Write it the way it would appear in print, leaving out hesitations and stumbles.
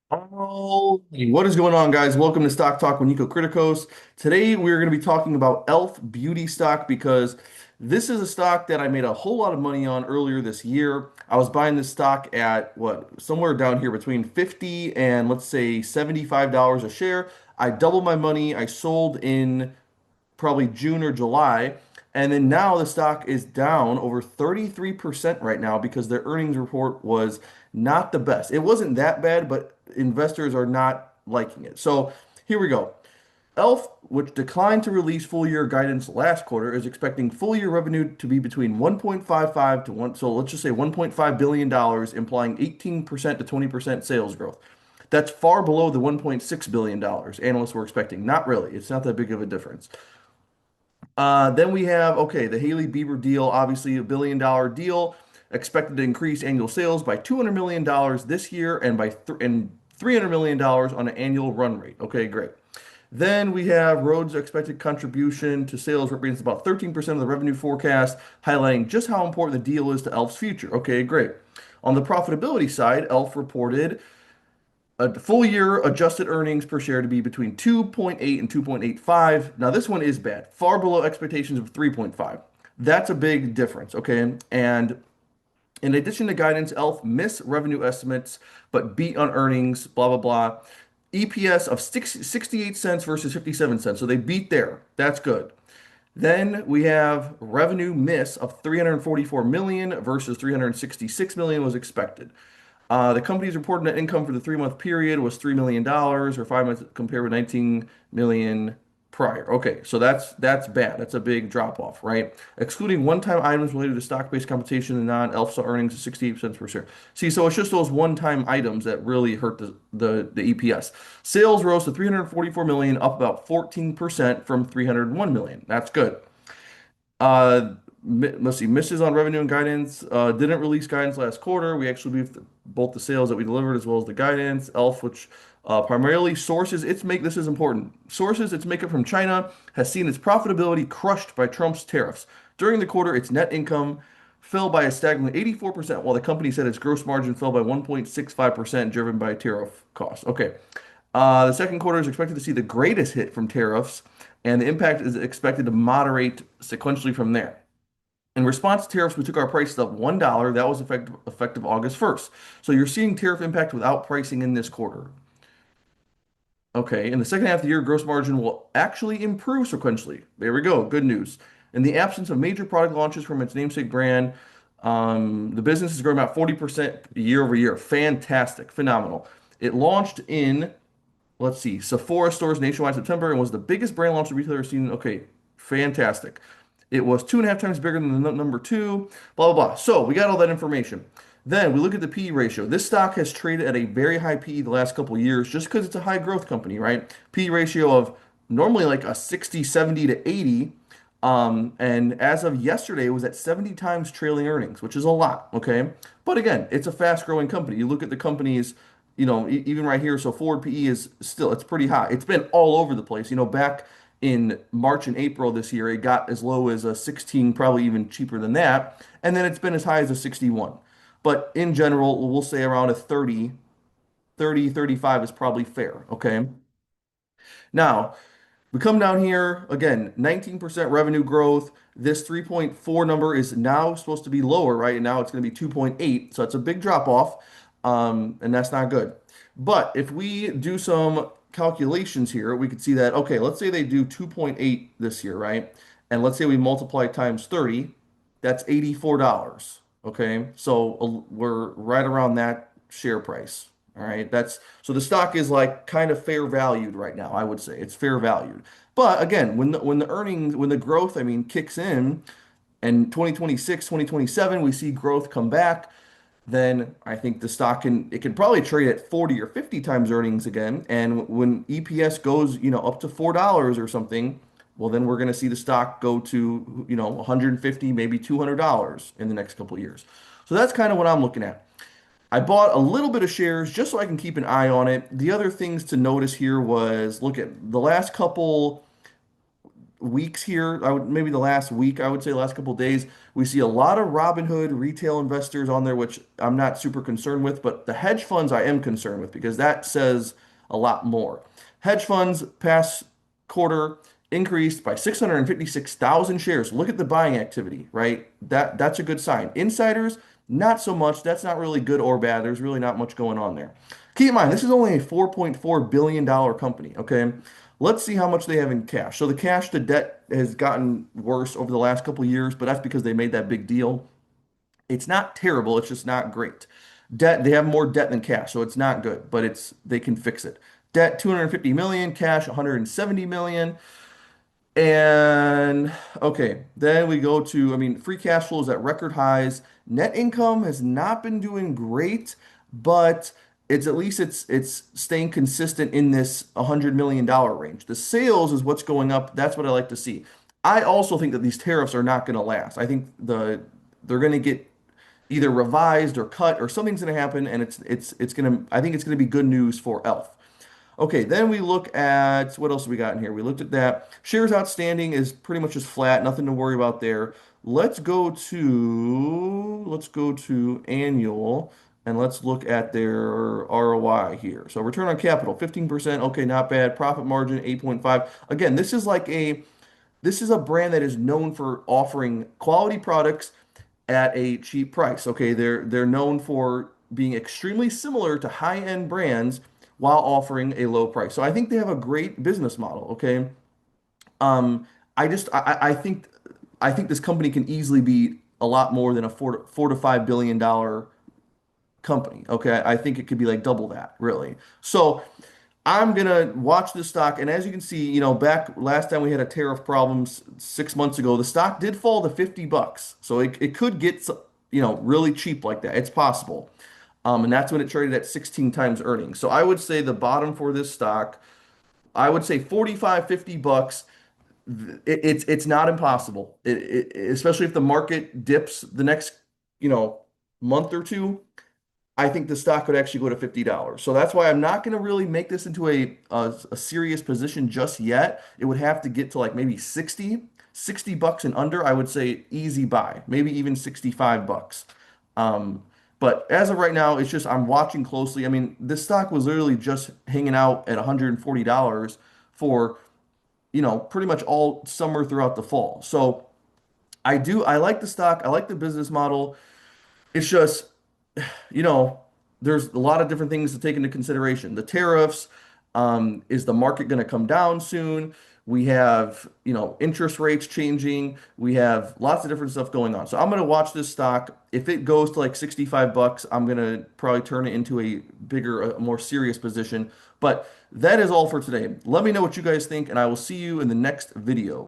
Oh, what is going on, guys? Welcome to Stock Talk with Nico Criticos. Today, we're going to be talking about E.L.F. beauty stock because this is a stock that I made a whole lot of money on earlier this year. I was buying this stock at somewhere down here between 50 and let's say $75 a share. I doubled my money. I sold in probably June or July. And then now the stock is down over 33% right now because their earnings report was not the best. It wasn't that bad, but investors are not liking it. So here we go. E.L.F., which declined to release full year guidance last quarter, is expecting full year revenue to be between 1.55 to 1, so let's just say $1.5 billion, implying 18% to 20% sales growth. That's far below the $1.6 billion analysts were expecting. Not really. It's not that big of a difference. Then we have, okay, the Haley Bieber deal, obviously a $1 billion deal, expected to increase annual sales by $200 million this year and by $300 million on an annual run rate. Okay, great. Then we have Rhodes' expected contribution to sales represents about 13% of the revenue forecast, highlighting just how important the deal is to E.L.F.'s future. Okay, great. On the profitability side, E.L.F. reported a full year adjusted earnings per share to be between 2.8 and 2.85. Now, this one is bad, far below expectations of 3.5. That's a big difference, okay? And in addition to guidance, E.L.F. missed revenue estimates, but beat on earnings, blah, blah, blah. EPS of 68 cents versus 57 cents. So they beat there. That's good. Then we have revenue miss of 344 million versus 366 million was expected. The company's reported net income for the 3 month period was $3 million, or 5 months compared with 19 million prior. Okay, so that's bad. That's a big drop off, right? Excluding one-time items related to stock-based compensation and non-alpha earnings of 68 cents per share. See, so it's just those one-time items that really hurt the EPS. Sales rose to 344 million, up about 14% from 301 million. That's good. Uh, let's see, misses on revenue and guidance. Didn't release guidance last quarter. We actually beat both the sales that we delivered as well as the guidance. E.L.F., which primarily sources its make. This is important. Sources its makeup from China has seen its profitability crushed by Trump's tariffs. During the quarter, its net income fell by a staggering 84%, while the company said its gross margin fell by 1.65%, driven by tariff costs. Okay. The second quarter is expected to see the greatest hit from tariffs, and the impact is expected to moderate sequentially from there. In response to tariffs, we took our prices up $1. That was effective August 1st. So you're seeing tariff impact without pricing in this quarter. Okay, in the second half of the year, gross margin will actually improve sequentially. There we go. Good news. In the absence of major product launches from its namesake brand, the business is growing about 40% year over year. Fantastic. Phenomenal. It launched in, let's see, Sephora stores nationwide in September and was the biggest brand launch the retailer has seen. Okay, fantastic. It was 2.5 times bigger than the number two, blah, blah, blah. So we got all that information. Then we look at the PE ratio. This stock has traded at a very high PE the last couple of years just because it's a high growth company, right? PE ratio of normally like a 60, 70 to 80. And as of yesterday, it was at 70 times trailing earnings, which is a lot, okay? But again, it's a fast growing company. You look at the companies, even right here, so forward PE is still, it's pretty high. It's been all over the place. Back in March and April this year, it got as low as a 16, probably even cheaper than that. And then it's been as high as a 61. But in general, we'll say around a 30, 35 is probably fair, okay? Now, we come down here again, 19% revenue growth. This 3.4 number is now supposed to be lower, right? And now it's going to be 2.8. So it's a big drop off, and that's not good. But if we do some calculations here, we could see that, okay, let's say they do 2.8 this year, right? And let's say we multiply times 30, that's $84. Okay. So we're right around that share price. All right. So the stock is like kind of fair valued right now, I would say. It's fair valued. But again, when the growth, I mean, kicks in and 2026, 2027, we see growth come back, then I think the stock can probably trade at 40 or 50 times earnings again. And when EPS goes, up to $4 or something, well, then we're going to see the stock go to, 150, maybe $200 in the next couple of years. So that's kind of what I'm looking at. I bought a little bit of shares just so I can keep an eye on it. The other things to notice here was look at the last couple weeks here, maybe the last week, I would say, last couple of days, we see a lot of Robinhood retail investors on there, which I'm not super concerned with, but the hedge funds I am concerned with because that says a lot more. Hedge funds past quarter increased by 656,000 shares. Look at the buying activity, right? That's a good sign. Insiders, not so much. That's not really good or bad. There's really not much going on there. Keep in mind, this is only a $4.4 billion company, okay? Let's see how much they have in cash. So the cash to debt has gotten worse over the last couple of years, but that's because they made that big deal. It's not terrible, it's just not great. Debt, they have more debt than cash, so it's not good, but they can fix it. Debt 250 million, cash 170 million. And okay, then we go to, I mean, free cash flow is at record highs. Net income has not been doing great, but it's at least it's staying consistent in this $100 million range. The sales is what's going up. That's what I like to see. I also think that these tariffs are not going to last. I think they're going to get either revised or cut or something's going to happen, and it's going to I think it's going to be good news for E.L.F. Okay, then we look at what else we got in here. We looked at that. Shares outstanding is pretty much just flat, nothing to worry about there. Let's go to annual and let's look at their ROI here. So return on capital, 15%. Okay, not bad. Profit margin, 8.5. Again, this is a brand that is known for offering quality products at a cheap price. Okay, they're known for being extremely similar to high-end brands while offering a low price. So I think they have a great business model. Okay, um, I think this company can easily be a lot more than a $4 to $5 billion company. Okay, I think it could be like double that, really. So I'm gonna watch this stock, and as you can see, back last time we had a tariff problems 6 months ago, the stock did fall to $50. So it could get really cheap like that. It's possible. And that's when it traded at 16 times earnings. So I would say the bottom for this stock, I would say 45, $50. It's not impossible. Especially if the market dips the next, you know, month or two. I think the stock could actually go to $50. So that's why I'm not going to really make this into a serious position just yet. It would have to get to like maybe 60 bucks and under. I would say easy buy, maybe even 65 bucks. Um, but as of right now, it's just I'm watching closely. I mean, this stock was literally just hanging out at $140 for, pretty much all summer throughout the fall. So I like the stock. I like the business model. It's just you know, there's a lot of different things to take into consideration. The tariffs, is the market going to come down soon? We have, interest rates changing. We have lots of different stuff going on. So I'm going to watch this stock. If it goes to like 65 bucks, I'm going to probably turn it into a bigger, a more serious position. But that is all for today. Let me know what you guys think, and I will see you in the next video.